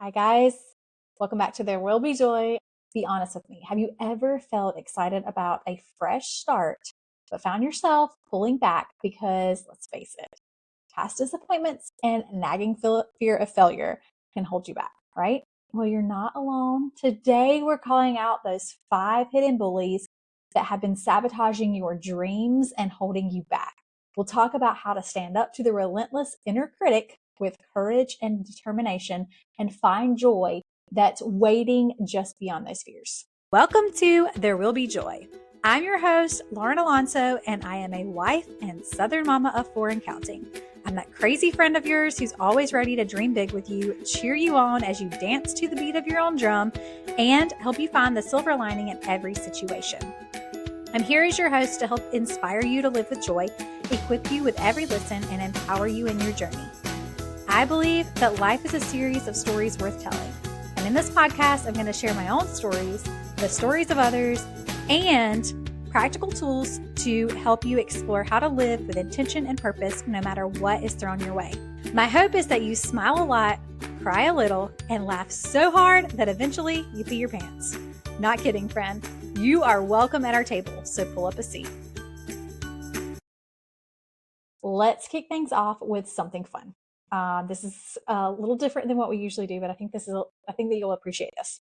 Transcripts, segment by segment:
Hi, guys. Welcome back to There Will Be Joy. Be honest with me. Have you ever felt excited about a fresh start, but found yourself pulling back because, let's face it, past disappointments and nagging fear of failure can hold you back, right? Well, you're not alone. Today, we're calling out those 5 hidden bullies that have been sabotaging your dreams and holding you back. We'll talk about how to stand up to the relentless inner critic with courage and determination and find joy that's waiting just beyond those fears. Welcome to There Will Be Joy. I'm your host, Lauren Alonso, and I am a wife and Southern mama of 4 and counting. I'm that crazy friend of yours who's always ready to dream big with you, cheer you on as you dance to the beat of your own drum, and help you find the silver lining in every situation. I'm here as your host to help inspire you to live with joy, equip you with every listen, and empower you in your journey. I believe that life is a series of stories worth telling. And in this podcast, I'm going to share my own stories, the stories of others, and practical tools to help you explore how to live with intention and purpose no matter what is thrown your way. My hope is that you smile a lot, cry a little, and laugh so hard that eventually you pee your pants. Not kidding, friend. You are welcome at our table, so pull up a seat. Let's kick things off with something fun. This is a little different than what we usually do, but I think that you'll appreciate this.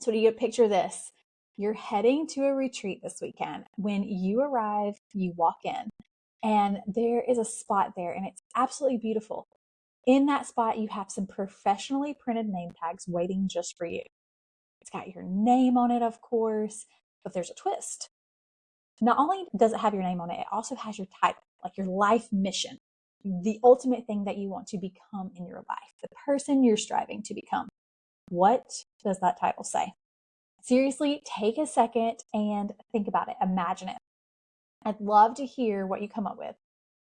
So do you picture this? You're heading to a retreat this weekend. When you arrive, you walk in and there is a spot there and it's absolutely beautiful. In that spot, you have some professionally printed name tags waiting just for you. It's got your name on it, of course, but there's a twist. Not only does it have your name on it, it also has your title, like your life mission, the ultimate thing that you want to become in your life, the person you're striving to become. What does that title say? Seriously, take a second and think about it. Imagine it. I'd love to hear what you come up with.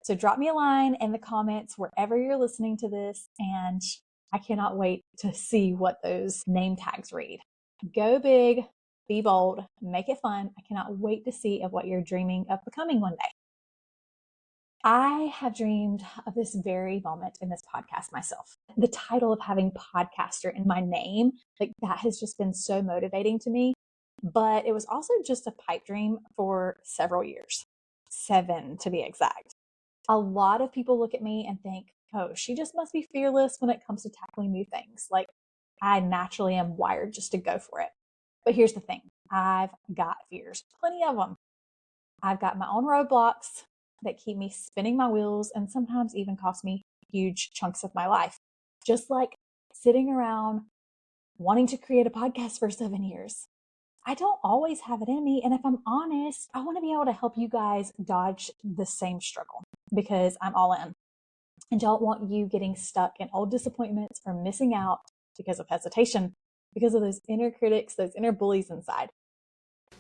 So drop me a line in the comments wherever you're listening to this, and I cannot wait to see what those name tags read. Go big, be bold, make it fun. I cannot wait to see of what you're dreaming of becoming one day. I have dreamed of this very moment in this podcast myself. The title of having podcaster in my name, like that has just been so motivating to me. But it was also just a pipe dream for several years, 7 to be exact. A lot of people look at me and think, oh, she just must be fearless when it comes to tackling new things. Like I naturally am wired just to go for it. But here's the thing. I've got fears, plenty of them. I've got my own roadblocks that keep me spinning my wheels and sometimes even cost me huge chunks of my life. Just like sitting around wanting to create a podcast for 7 years. I don't always have it in me. And if I'm honest, I want to be able to help you guys dodge the same struggle because I'm all in and don't want you getting stuck in old disappointments or missing out because of hesitation, because of those inner critics, those inner bullies inside.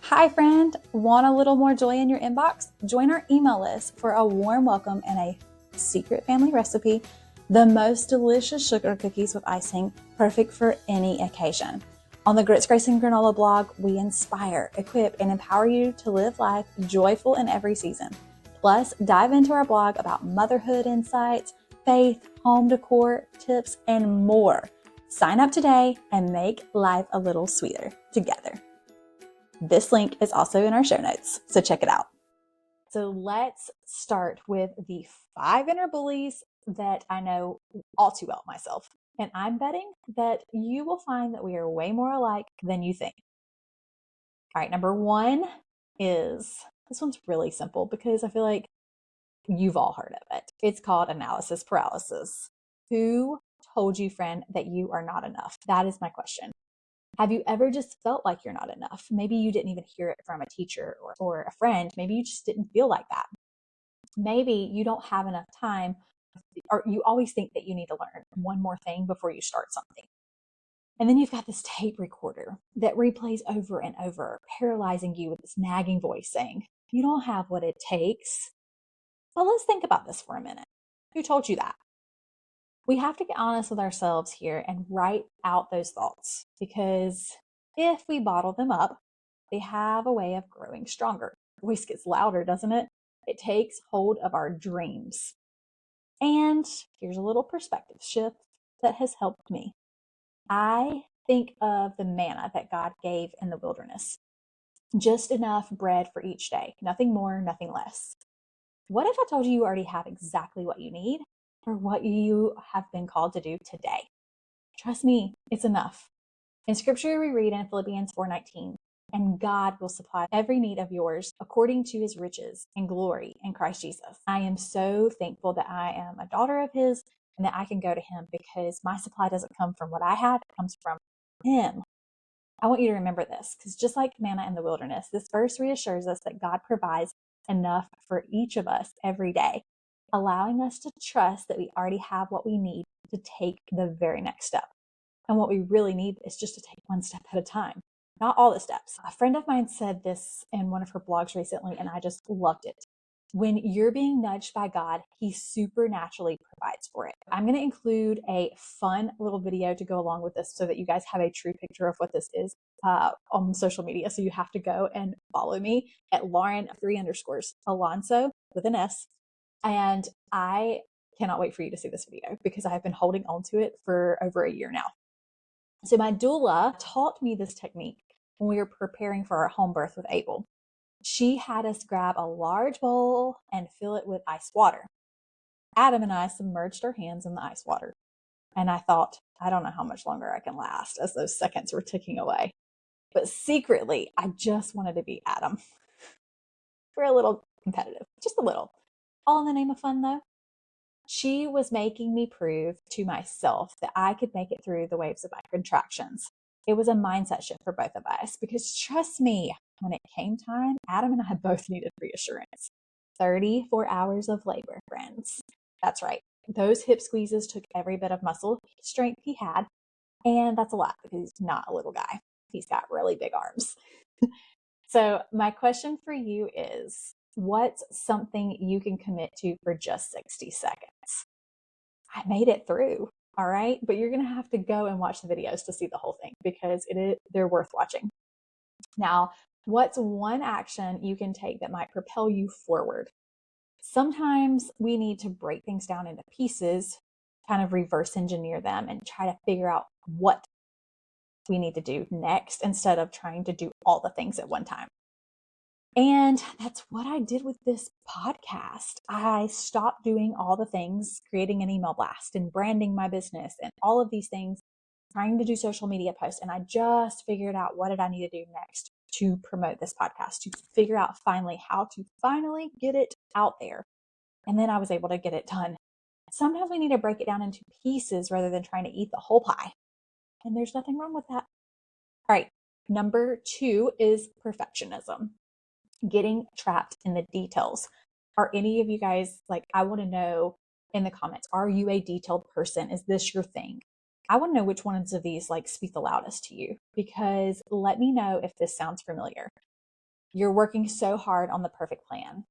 Hi, friend. Want a little more joy in your inbox? Join our email list for a warm welcome and a secret family recipe, the most delicious sugar cookies with icing, perfect for any occasion. On the Grits, Grace, and Granola blog, we inspire, equip, and empower you to live life joyful in every season. Plus, dive into our blog about motherhood insights, faith, home decor, tips, and more. Sign up today and make life a little sweeter together. This link is also in our show notes, so check it out. So let's start with the 5 inner bullies that I know all too well myself. And I'm betting that you will find that we are way more alike than you think. All right, number 1 is, this one's really simple because I feel like you've all heard of it. It's called analysis paralysis. Who told you, friend, that you are not enough? That is my question. Have you ever just felt like you're not enough? Maybe you didn't even hear it from a teacher or a friend. Maybe you just didn't feel like that. Maybe you don't have enough time, or you always think that you need to learn one more thing before you start something. And then you've got this tape recorder that replays over and over, paralyzing you with this nagging voice saying, you don't have what it takes. Well, let's think about this for a minute. Who told you that? We have to get honest with ourselves here and write out those thoughts, because if we bottle them up, they have a way of growing stronger. The voice gets louder, doesn't it? It takes hold of our dreams. And here's a little perspective shift that has helped me. I think of the manna that God gave in the wilderness. Just enough bread for each day, nothing more, nothing less. What if I told you you already have exactly what you need for what you have been called to do today? Trust me, it's enough. In scripture, we read in Philippians 4:19, and God will supply every need of yours according to his riches and glory in Christ Jesus. I am so thankful that I am a daughter of his and that I can go to him because my supply doesn't come from what I have, it comes from him. I want you to remember this because just like manna in the wilderness, this verse reassures us that God provides enough for each of us every day, allowing us to trust that we already have what we need to take the very next step. And what we really need is just to take one step at a time, not all the steps. A friend of mine said this in one of her blogs recently, and I just loved it. When you're being nudged by God, he supernaturally provides for it. I'm going to include a fun little video to go along with this so that you guys have a true picture of what this is on social media. So you have to go and follow me at Lauren _Alonso with an S. And I cannot wait for you to see this video because I have been holding on to it for over a year now. So my doula taught me this technique when we were preparing for our home birth with Abel. She had us grab a large bowl and fill it with ice water. Adam and I submerged our hands in the ice water. And I thought, I don't know how much longer I can last as those seconds were ticking away. But secretly, I just wanted to be Adam. We're a little competitive, just a little. All in the name of fun, though. She was making me prove to myself that I could make it through the waves of my contractions. It was a mindset shift for both of us because trust me, when it came time, Adam and I both needed reassurance. 34 hours of labor, friends. That's right. Those hip squeezes took every bit of muscle strength he had. And that's a lot because he's not a little guy. He's got really big arms. So my question for you is, what's something you can commit to for just 60 seconds? I made it through. All right. But you're going to have to go and watch the videos to see the whole thing because they're worth watching. Now, what's one action you can take that might propel you forward? Sometimes we need to break things down into pieces, kind of reverse engineer them and try to figure out what we need to do next instead of trying to do all the things at one time. And that's what I did with this podcast. I stopped doing all the things, creating an email blast and branding my business and all of these things, trying to do social media posts. And I just figured out what did I need to do next to promote this podcast, to figure out finally how to finally get it out there. And then I was able to get it done. Sometimes we need to break it down into pieces rather than trying to eat the whole pie. And there's nothing wrong with that. All right. Number 2 is perfectionism. Getting trapped in the details. Are any of you guys I want to know in the comments, are you a detailed person? Is this your thing? I want to know which ones of these speak the loudest to you, because let me know if this sounds familiar. You're working so hard on the perfect plan,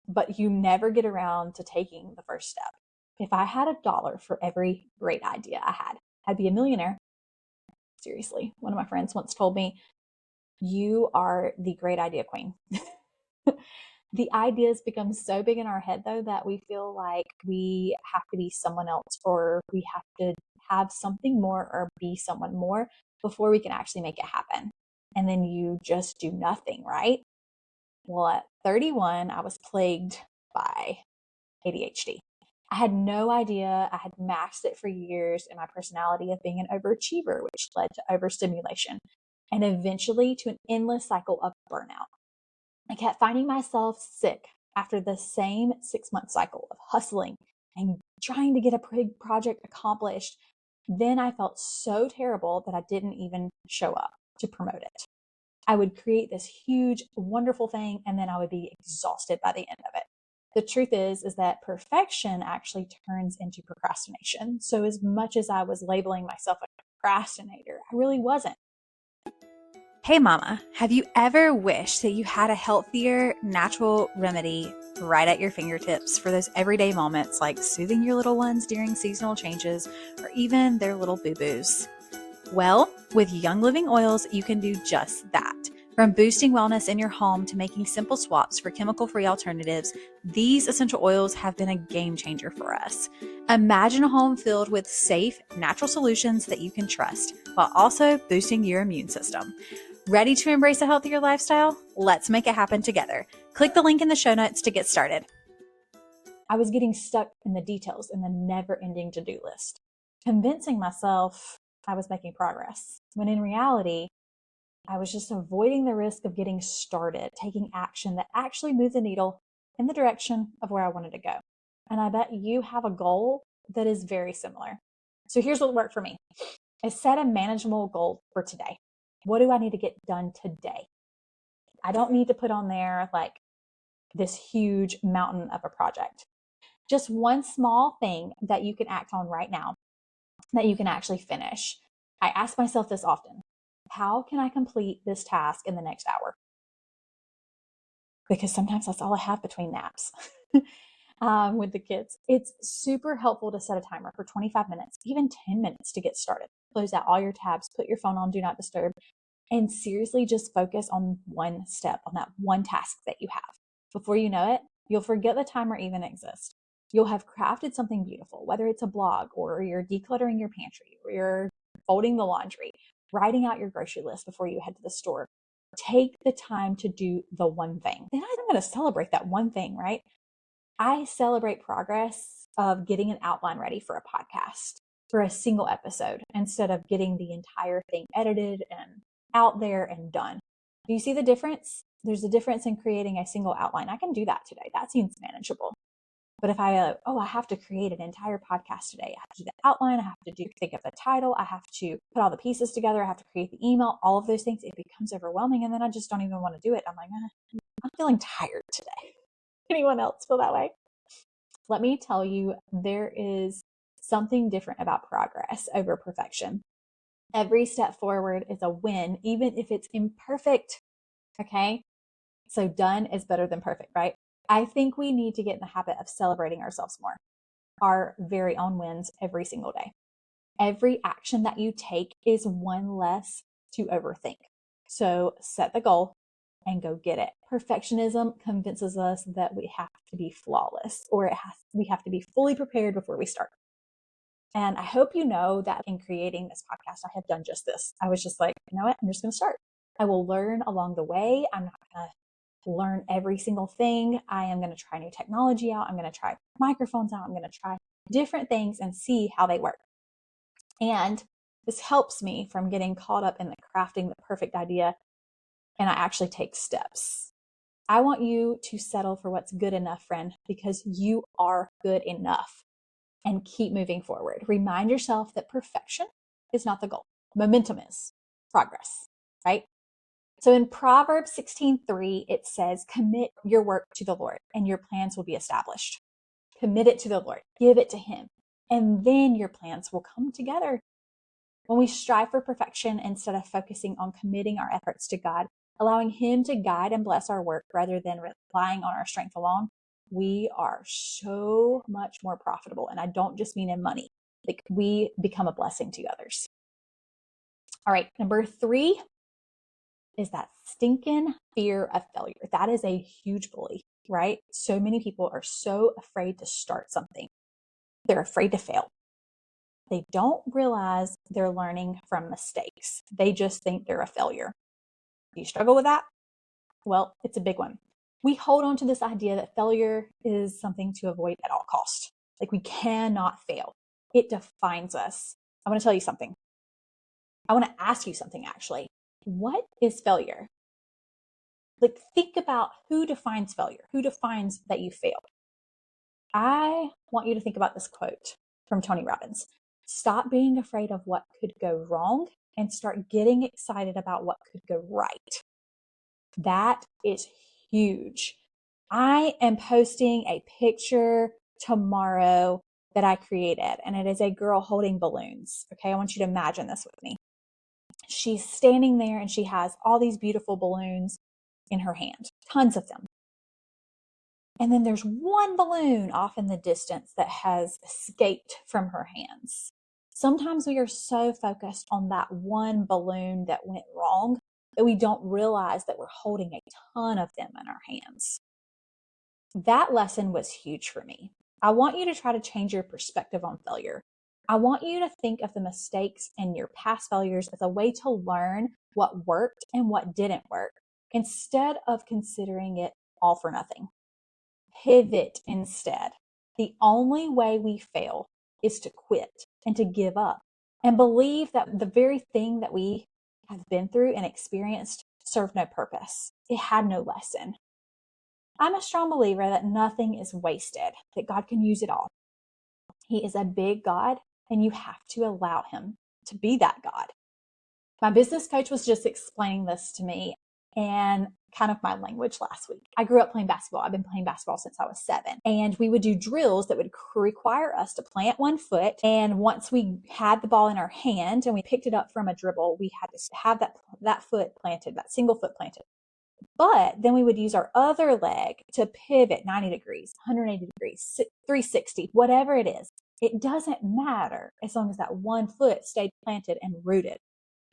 but you never get around to taking the first step. If I had $1 for every great idea I had, I'd be a millionaire. Seriously, one of my friends once told me, you are the great idea queen. The ideas become so big in our head, though, that we feel like we have to be someone else, or we have to have something more or be someone more before we can actually make it happen. And then you just do nothing, right? Well, at 31, I was plagued by ADHD. I had no idea. I had maxed it for years in my personality of being an overachiever, which led to overstimulation and eventually to an endless cycle of burnout. I kept finding myself sick after the same 6-month cycle of hustling and trying to get a big project accomplished. Then I felt so terrible that I didn't even show up to promote it. I would create this huge, wonderful thing, and then I would be exhausted by the end of it. The truth is that perfection actually turns into procrastination. So as much as I was labeling myself a procrastinator, I really wasn't. Hey mama, have you ever wished that you had a healthier, natural remedy right at your fingertips for those everyday moments like soothing your little ones during seasonal changes or even their little boo-boos? Well, with Young Living Oils, you can do just that. From boosting wellness in your home to making simple swaps for chemical-free alternatives, these essential oils have been a game changer for us. Imagine a home filled with safe, natural solutions that you can trust, while also boosting your immune system. Ready to embrace a healthier lifestyle? Let's make it happen together. Click the link in the show notes to get started. I was getting stuck in the details in the never-ending to-do list, convincing myself I was making progress, when in reality, I was just avoiding the risk of getting started, taking action that actually moved the needle in the direction of where I wanted to go. And I bet you have a goal that is very similar. So here's what worked for me. I set a manageable goal for today. What do I need to get done today? I don't need to put on there like this huge mountain of a project. Just one small thing that you can act on right now that you can actually finish. I ask myself this often. How can I complete this task in the next hour? Because sometimes that's all I have between naps with the kids. It's super helpful to set a timer for 25 minutes, even 10 minutes to get started. Close out all your tabs, put your phone on Do Not Disturb, and seriously just focus on one step, on that one task that you have. Before you know it, you'll forget the timer even exists. You'll have crafted something beautiful, whether it's a blog or you're decluttering your pantry or you're folding the laundry, writing out your grocery list before you head to the store. Take the time to do the one thing. Then I'm going to celebrate that one thing, right? I celebrate progress of getting an outline ready for a podcast, for a single episode, instead of getting the entire thing edited and out there and done. Do you see the difference? There's a difference in creating a single outline. I can do that today. That seems manageable. But if I have to create an entire podcast today, I have to do the outline, I have to think of the title, I have to put all the pieces together, I have to create the email, all of those things, it becomes overwhelming. And then I just don't even want to do it. I'm like, I'm feeling tired today. Anyone else feel that way? Let me tell you, there is something different about progress over perfection. Every step forward is a win, even if it's imperfect. Okay. So done is better than perfect, right? I think we need to get in the habit of celebrating ourselves more, our very own wins every single day. Every action that you take is one less to overthink. So set the goal and go get it. Perfectionism convinces us that we have to be flawless or we have to be fully prepared before we start. And I hope you know that in creating this podcast, I have done just this. I was just like, you know what? I'm just going to start. I will learn along the way. I'm not going to learn every single thing. I am going to try new technology out. I'm going to try microphones out. I'm going to try different things and see how they work. And this helps me from getting caught up in the crafting the perfect idea. And I actually take steps. I want you to settle for what's good enough, friend, because you are good enough, and keep moving forward. Remind yourself that perfection is not the goal. Momentum is progress, right? So in Proverbs 16:3, it says, commit your work to the Lord and your plans will be established. Commit it to the Lord, give it to him, and then your plans will come together. When we strive for perfection instead of focusing on committing our efforts to God, allowing him to guide and bless our work rather than relying on our strength alone, we are so much more profitable. And I don't just mean in money, like we become a blessing to others. All right, number 3 is that stinking fear of failure. That is a huge bully, right? So many people are so afraid to start something. They're afraid to fail. They don't realize they're learning from mistakes. They just think they're a failure. Do you struggle with that? Well, it's a big one. We hold on to this idea that failure is something to avoid at all costs. Like we cannot fail. It defines us. I want to tell you something. I want to ask you something actually. What is failure? Like think about who defines failure. Who defines that you failed? I want you to think about this quote from Tony Robbins. Stop being afraid of what could go wrong and start getting excited about what could go right. That is huge. I am posting a picture tomorrow that I created, and it is a girl holding balloons. Okay, I want you to imagine this with me. She's standing there and she has all these beautiful balloons in her hand, tons of them. And then there's one balloon off in the distance that has escaped from her hands. Sometimes we are so focused on that one balloon that went wrong that we don't realize that we're holding a ton of them in our hands. That lesson was huge for me. I want you to try to change your perspective on failure. I want you to think of the mistakes and your past failures as a way to learn what worked and what didn't work, instead of considering it all for nothing. Pivot instead. The only way we fail is to quit and to give up and believe that the very thing that we have been through and experienced served no purpose. It had no lesson. I'm a strong believer that nothing is wasted, that God can use it all. He is a big God, and you have to allow him to be that God. My business coach was just explaining this to me and kind of my language last week. I grew up playing basketball. I've been playing basketball since I was 7. And we would do drills that would require us to plant one foot. And once we had the ball in our hand and we picked it up from a dribble, we had to have that foot planted, that single foot planted. But then we would use our other leg to pivot 90 degrees, 180 degrees, 360, whatever it is. It doesn't matter as long as that one foot stayed planted and rooted.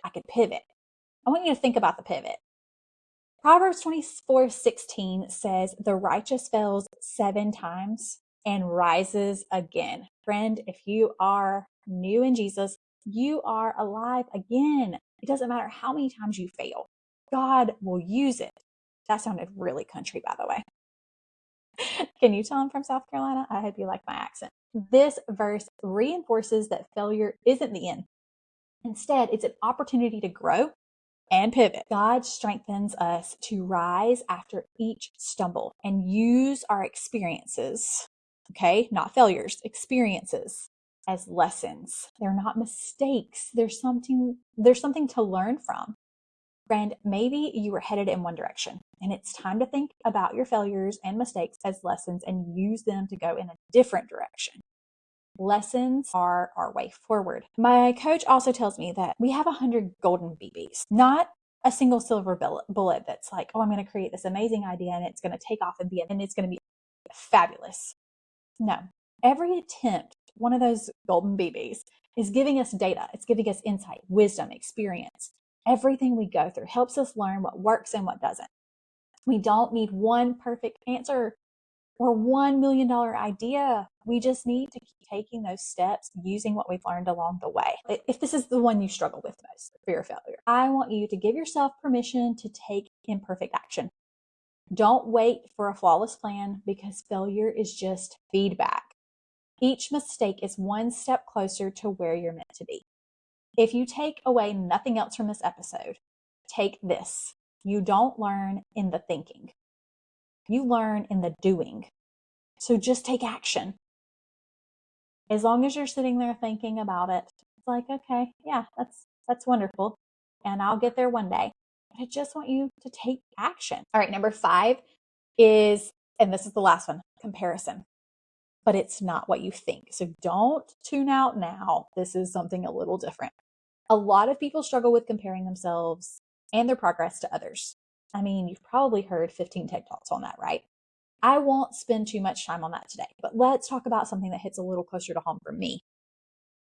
I could pivot. I want you to think about the pivot. Proverbs 24:16 says, the righteous fails 7 times and rises again. Friend, if you are new in Jesus, you are alive again. It doesn't matter how many times you fail. God will use it. That sounded really country, by the way. Can you tell I'm from South Carolina? I hope you like my accent. This verse reinforces that failure isn't the end. Instead, it's an opportunity to grow and pivot. God strengthens us to rise after each stumble and use our experiences, okay, not failures, experiences, as lessons. They're not mistakes. There's something to learn from. Friend, maybe you were headed in one direction, and it's time to think about your failures and mistakes as lessons and use them to go in a different direction. Lessons are our way forward. My coach also tells me that we have 100 golden BBs, not a single silver bullet that's like, oh, I'm going to create this amazing idea and it's going to take off and it's going to be fabulous. No, every attempt, one of those golden BBs, is giving us data. It's giving us insight, wisdom, experience. Everything we go through helps us learn what works and what doesn't. We don't need one perfect answer or $1 million idea. We just need to keep taking those steps, using what we've learned along the way. If this is the one you struggle with most, fear of failure, I want you to give yourself permission to take imperfect action. Don't wait for a flawless plan, because failure is just feedback. Each mistake is one step closer to where you're meant to be. If you take away nothing else from this episode, take this. You don't learn in the thinking. You learn in the doing. So just take action. As long as you're sitting there thinking about it, it's like, okay, yeah, that's wonderful. And I'll get there one day. But I just want you to take action. All right, number 5 is, and this is the last one, comparison. But it's not what you think. So don't tune out now. This is something a little different. A lot of people struggle with comparing themselves and their progress to others. I mean, you've probably heard 15 TED Talks on that, right? I won't spend too much time on that today, but let's talk about something that hits a little closer to home for me.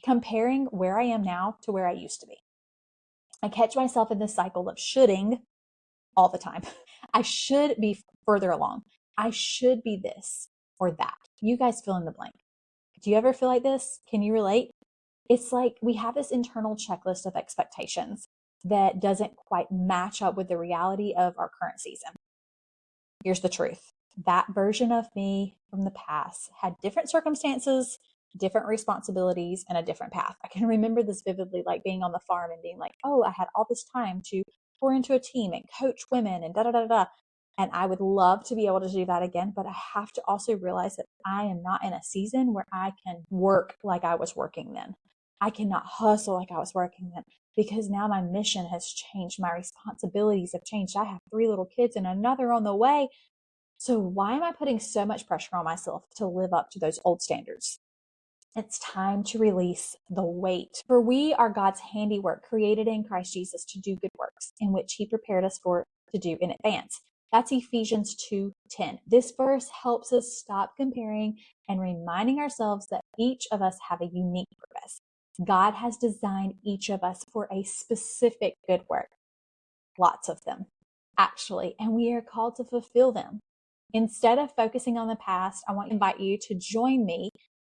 Comparing where I am now to where I used to be. I catch myself in this cycle of shoulding all the time. I should be further along. I should be this or that. You guys fill in the blank. Do you ever feel like this? Can you relate? It's like we have this internal checklist of expectations that doesn't quite match up with the reality of our current season. Here's the truth. That version of me from the past had different circumstances, different responsibilities, and a different path. I can remember this vividly, like being on the farm and being like, oh, I had all this time to pour into a team and coach women and da-da-da-da. And I would love to be able to do that again, but I have to also realize that I am not in a season where I can work like I was working then. I cannot hustle like I was working then, because now my mission has changed. My responsibilities have changed. I have 3 little kids and another on the way. So why am I putting so much pressure on myself to live up to those old standards? It's time to release the weight. For we are God's handiwork, created in Christ Jesus to do good works, in which he prepared us to do in advance. That's Ephesians 2:10. This verse helps us stop comparing and reminding ourselves that each of us have a unique purpose. God has designed each of us for a specific good work. lots of them, actually, and we are called to fulfill them. Instead of focusing on the past, I want to invite you to join me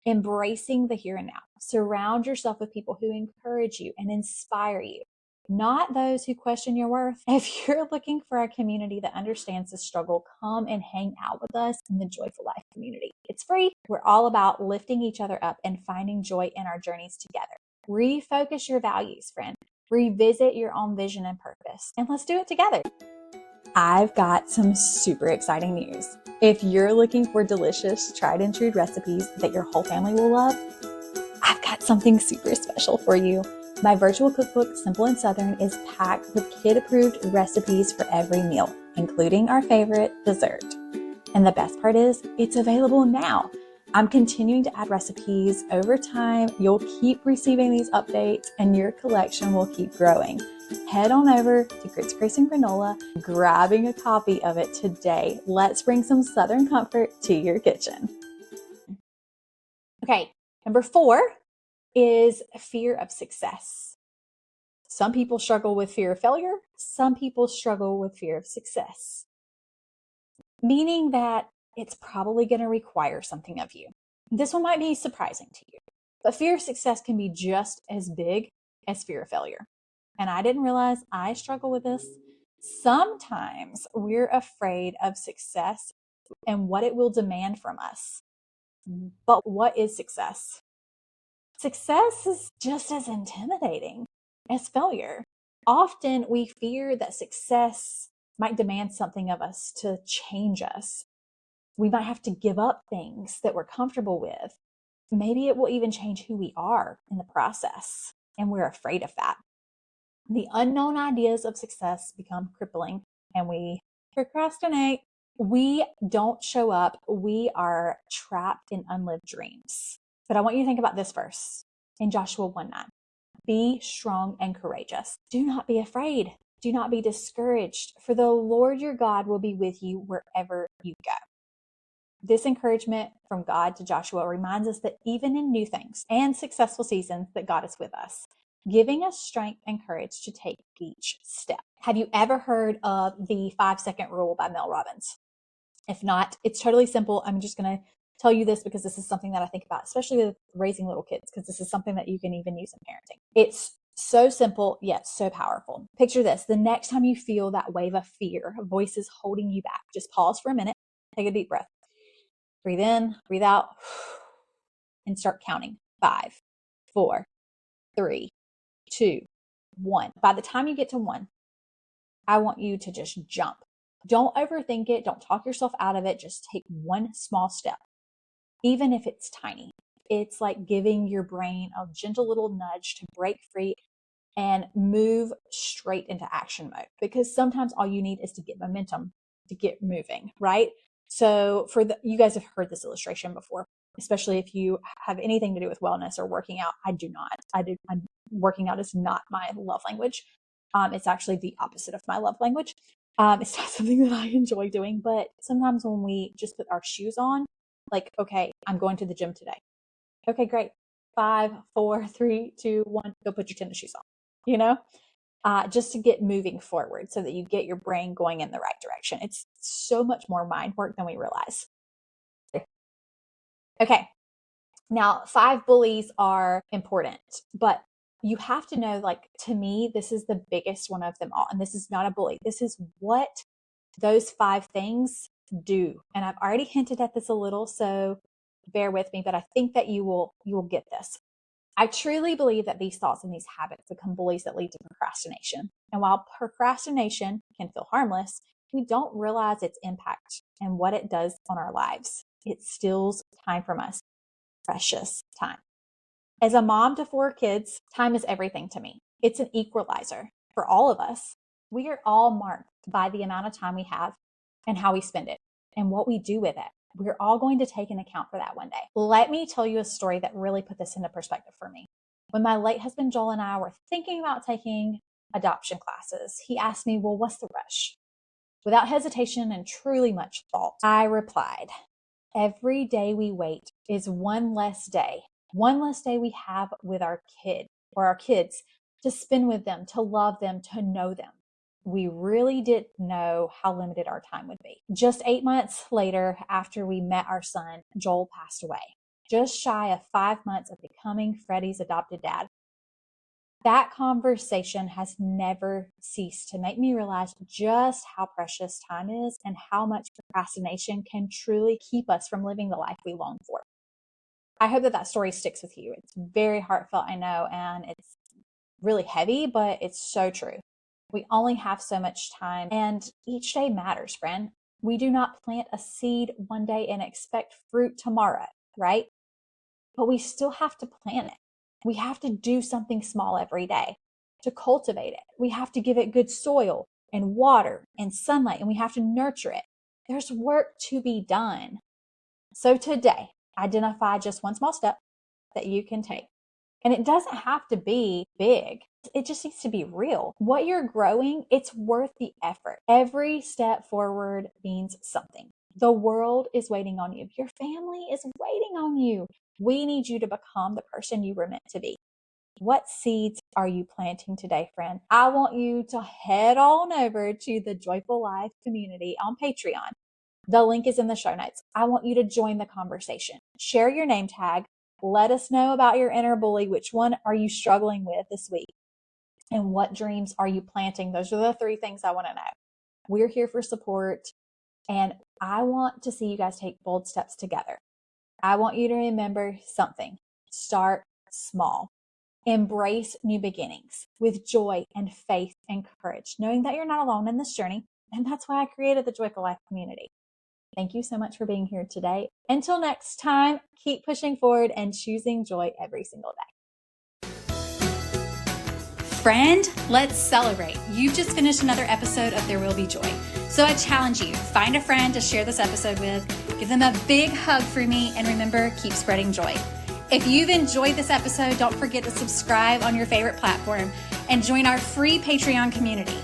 embracing the here and now. Surround yourself with people who encourage you and inspire you, not those who question your worth. If you're looking for a community that understands the struggle, come and hang out with us in the Joyful Life community. It's free. We're all about lifting each other up and finding joy in our journeys together. Refocus your values, friend. Revisit your own vision and purpose, and let's do it together. I've got some super exciting news. If you're looking for delicious, tried and true recipes that your whole family will love, I've got something super special for you. My virtual cookbook, Simple and Southern, is packed with kid-approved recipes for every meal, including our favorite dessert. And the best part is, it's available now. I'm continuing to add recipes over time. You'll keep receiving these updates and your collection will keep growing. Head on over to Grits, Grace, and Granola, grabbing a copy of it today. Let's bring some Southern comfort to your kitchen. Okay, number 4 is fear of success. Some people struggle with fear of failure. Some people struggle with fear of success, meaning that it's probably going to require something of you. This one might be surprising to you, but fear of success can be just as big as fear of failure. And I didn't realize I struggle with this. Sometimes we're afraid of success and what it will demand from us. But what is success? Success is just as intimidating as failure. Often we fear that success might demand something of us to change us. We might have to give up things that we're comfortable with. Maybe it will even change who we are in the process, and we're afraid of that. The unknown ideas of success become crippling, and we procrastinate. We don't show up. We are trapped in unlived dreams. But I want you to think about this verse in Joshua 1:9. Be strong and courageous. Do not be afraid. Do not be discouraged, for the Lord your God will be with you wherever you go. This encouragement from God to Joshua reminds us that even in new things and successful seasons, that God is with us, giving us strength and courage to take each step. Have you ever heard of the 5-second rule by Mel Robbins? If not, it's totally simple. I'm just going to tell you this because this is something that I think about, especially with raising little kids, because this is something that you can even use in parenting. It's so simple, yet so powerful. Picture this. The next time you feel that wave of fear, voices holding you back, just pause for a minute, take a deep breath. Breathe in, breathe out, and start counting. 5, 4, 3, 2, 1. By the time you get to 1, I want you to just jump. Don't overthink it. Don't talk yourself out of it. Just take one small step, even if it's tiny. It's like giving your brain a gentle little nudge to break free and move straight into action mode, because sometimes all you need is to get momentum to get moving, right? So you guys have heard this illustration before, especially if you have anything to do with wellness or working out. I do not. Working out is not my love language. It's actually the opposite of my love language. It's not something that I enjoy doing, but sometimes when we just put our shoes on, like, okay, I'm going to the gym today. Okay, great. 5, 4, 3, 2, 1, go put your tennis shoes on, just to get moving forward so that you get your brain going in the right direction. It's so much more mind work than we realize. Okay. Now, 5 bullies are important, but you have to know, like, to me, this is the biggest one of them all. And this is not a bully. This is what those 5 things do. And I've already hinted at this a little, so bear with me, but I think that you will get this. I truly believe that these thoughts and these habits become bullies that lead to procrastination. And while procrastination can feel harmless, we don't realize its impact and what it does on our lives. It steals time from us, precious time. As a mom to 4 kids, time is everything to me. It's an equalizer for all of us. We are all marked by the amount of time we have and how we spend it and what we do with it. We're all going to take an account for that one day. Let me tell you a story that really put this into perspective for me. When my late husband Joel and I were thinking about taking adoption classes, he asked me, well, what's the rush? Without hesitation and truly much thought, I replied, every day we wait is one less day we have with our kid or our kids, to spend with them, to love them, to know them. we really didn't know how limited our time would be. Just 8 months later, after we met our son, Joel passed away, just shy of 5 months of becoming Freddie's adopted dad. That conversation has never ceased to make me realize just how precious time is and how much procrastination can truly keep us from living the life we long for. I hope that story sticks with you. It's very heartfelt, I know, and it's really heavy, but it's so true. We only have so much time, and each day matters, friend. We do not plant a seed one day and expect fruit tomorrow, right? But we still have to plant it. We have to do something small every day to cultivate it. We have to give it good soil and water and sunlight, and we have to nurture it. There's work to be done. So today, identify just one small step that you can take. And it doesn't have to be big. It just needs to be real. What you're growing, it's worth the effort. Every step forward means something. The world is waiting on you. Your family is waiting on you. We need you to become the person you were meant to be. What seeds are you planting today, friend? I want you to head on over to the Joyful Life community on Patreon. The link is in the show notes. I want you to join the conversation. Share your name tag. Let us know about your inner bully. Which one are you struggling with this week? And what dreams are you planting? Those are the 3 things I want to know. We're here for support. And I want to see you guys take bold steps together. I want you to remember something. Start small. Embrace new beginnings with joy and faith and courage, knowing that you're not alone in this journey. And that's why I created the Joyful Life community. Thank you so much for being here today. Until next time, keep pushing forward and choosing joy every single day. Friend, let's celebrate. You've just finished another episode of There Will Be Joy. So I challenge you, find a friend to share this episode with, give them a big hug for me, and remember, keep spreading joy. If you've enjoyed this episode, don't forget to subscribe on your favorite platform and join our free Patreon community.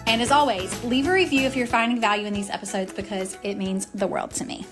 And as always, leave a review if you're finding value in these episodes because it means the world to me.